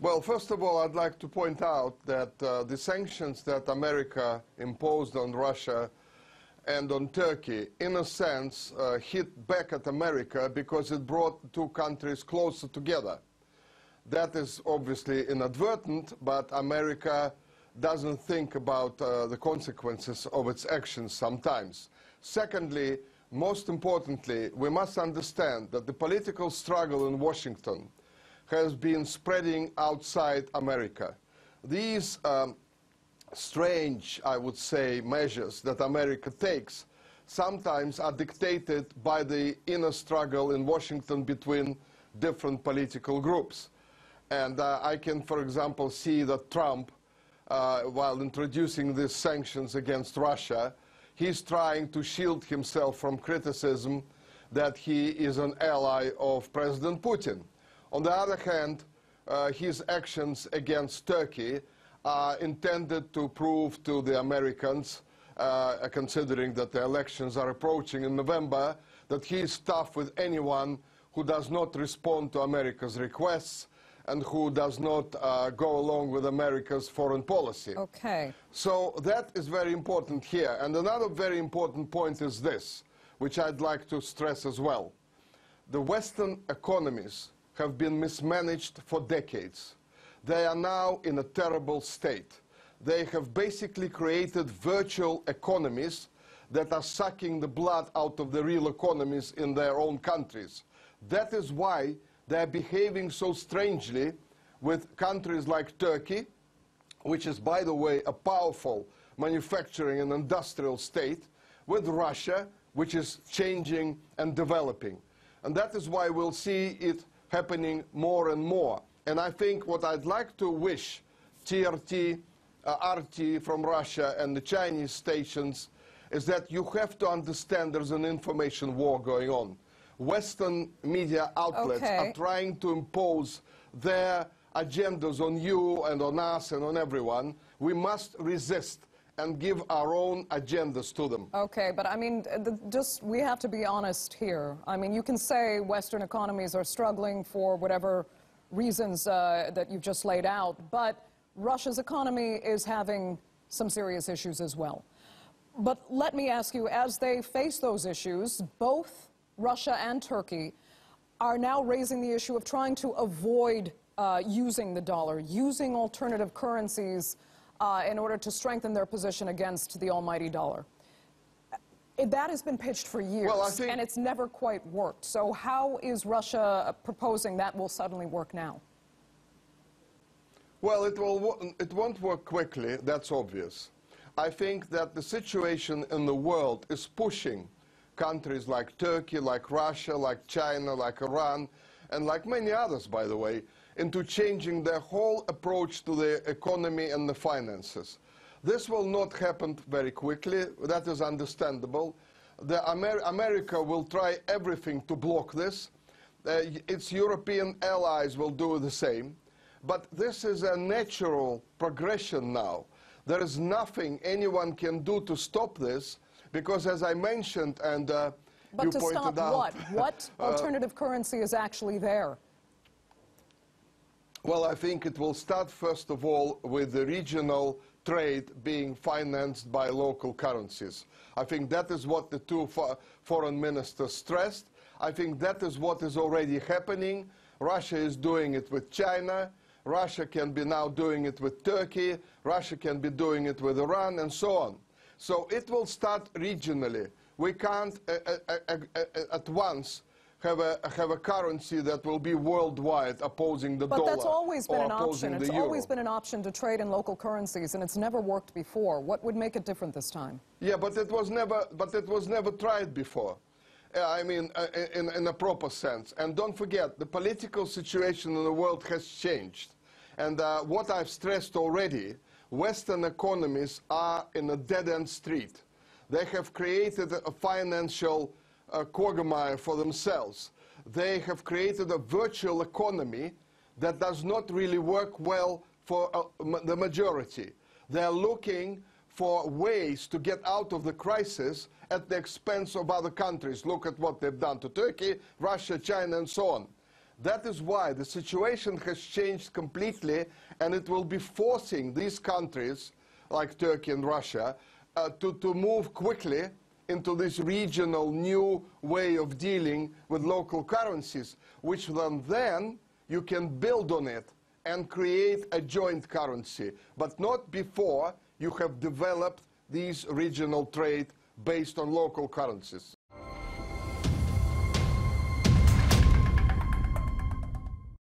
Well, first of all, I'd like to point out that the sanctions that America imposed on Russia and on Turkey, in a sense, hit back at America because it brought the two countries closer together. That is obviously inadvertent, but America doesn't think about the consequences of its actions sometimes. Secondly, most importantly, we must understand that the political struggle in Washington has been spreading outside America. These strange, I would say, measures that America takes sometimes are dictated by the inner struggle in Washington between different political groups. And I can, for example, see that Trump, while introducing these sanctions against Russia, he's trying to shield himself from criticism that he is an ally of President Putin. On the other hand, his actions against Turkey are intended to prove to the Americans, considering that the elections are approaching in November, that he is tough with anyone who does not respond to America's requests and who does not go along with America's foreign policy. Okay. So that is very important here. And another very important point is this, which I'd like to stress as well. The Western economies have been mismanaged for decades. They are now in a terrible state. They have basically created virtual economies that are sucking the blood out of the real economies in their own countries. That is why they're behaving so strangely with countries like Turkey, which is, by the way, a powerful manufacturing and industrial state, with Russia, which is changing and developing. And that is why we'll see it happening more and more. And I think what I'd like to wish TRT, RT from Russia and the Chinese stations is that you have to understand there's an information war going on. Western media outlets are trying to impose their agendas on you and on us and on everyone. We must resist and give our own agendas to them. Okay, but I mean, we have to be honest here. I mean, you can say Western economies are struggling for whatever reasons that you've just laid out, but Russia's economy is having some serious issues as well. But let me ask you, as they face those issues, both Russia and Turkey are now raising the issue of trying to avoid using the dollar, using alternative currencies in order to strengthen their position against the almighty dollar. That has been pitched for years, and it's never quite worked. So how is Russia proposing that will suddenly work now? Well, it won't work quickly, that's obvious. I think that the situation in the world is pushing countries like Turkey, like Russia, like China, like Iran, and like many others, by the way, into changing their whole approach to the economy and the finances. This will not happen very quickly. That is understandable. America will try everything to block this. Its European allies will do the same. But this is a natural progression now. There is nothing anyone can do to stop this, because as I mentioned, and you pointed out... But to stop what? What alternative currency is actually there? Well, I think it will start, first of all, with the regional trade being financed by local currencies. I think that is what the two foreign ministers stressed. I think that is what is already happening. Russia is doing it with China. Russia can be now doing it with Turkey. Russia can be doing it with Iran, and so on. So it will start regionally. We can't at once have a currency that will be worldwide opposing the dollar. But that's always been an option. It's always been an option to trade in local currencies, and it's never worked before. What would make it different this time? Yeah, but it was never tried before. I mean, in a proper sense. And don't forget, the political situation in the world has changed. And what I've stressed already, Western economies are in a dead-end street. They have created a financial quagmire for themselves. They have created a virtual economy that does not really work well for the majority. They are looking for ways to get out of the crisis at the expense of other countries. Look at what they've done to Turkey, Russia, China, and so on. That is why the situation has changed completely, and it will be forcing these countries, like Turkey and Russia, to move quickly into this regional new way of dealing with local currencies, which then you can build on it and create a joint currency, but not before you have developed these regional trade based on local currencies.